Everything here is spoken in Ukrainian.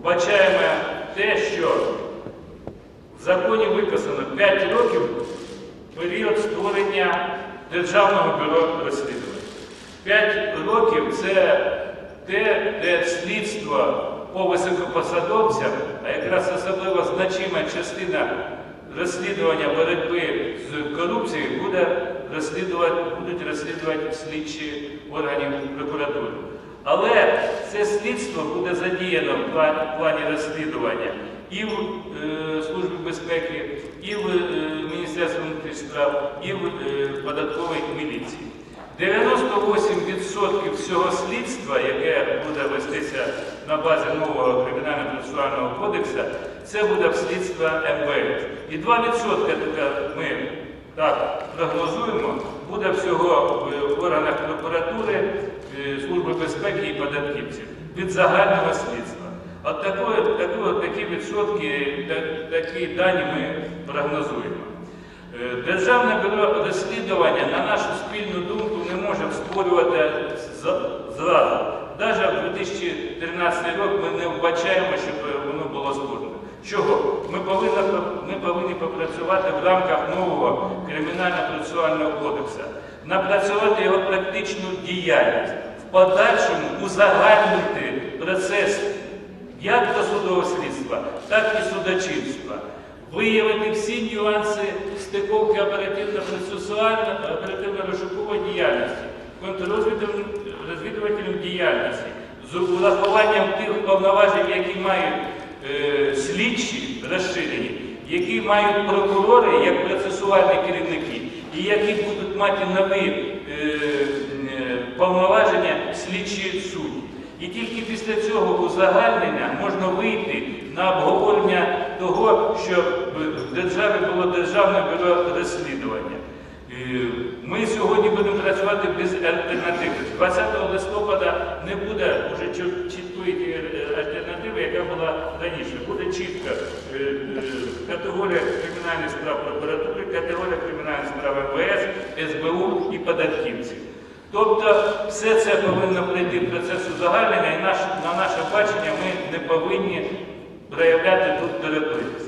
вбачаємо те, що в законі виписано 5 років період створення Державного бюро розслідувань. 5 років – це те, де слідство по високопосадовцям, а якраз особливо значима частина розслідування боротьби з корупцією будуть розслідувати слідчі органів прокуратури. Але це слідство буде задіяно в плані розслідування і в Службі безпеки, і в Міністерстві внутрішніх справ, і в податковій міліції. 98% всього слідства, яке буде вестися на базі нового Кримінально-процесуального кодексу, це буде слідство МВС. І 2% ми так прогнозуємо, буде всього в органах прокуратури, Служби безпеки і податківців від загального слідства. От такі відсотки, такі дані ми прогнозуємо. Державне бюро розслідування, на нашу спільну думку, не може створювати зразу. Навіть в 2013 рік ми не вбачаємо, щоб воно було створено. Чого? Ми повинні попрацювати в рамках нового Кримінально-процесуального кодексу, напрацювати його практичну діяльність, в подальшому узагальнити процес як досудового слідства, так і судочинства, виявити всі нюанси стиковки оперативно-розшукової діяльності, контррозвідувальної діяльності, з урахуванням тих повноважень, які мають слідчі розширені, які мають прокурори як процесуальні керівники, і які будуть мати нові повноваження слідчі судді. І тільки після цього узагальнення можна вийти на обговорення того, що в державі було Державне бюро розслідування. Ми сьогодні будемо працювати без альтернативи. 20 листопада не буде вже чіткої альтернативи, яка була раніше. Буде чітка категорія кримінальних справ прокуратури, категорія кримінальних справ МВС, СБУ і податківців. Тобто все це повинно пройти в процес узагальнення, і на наше бачення ми не повинні проявляти тут перепис.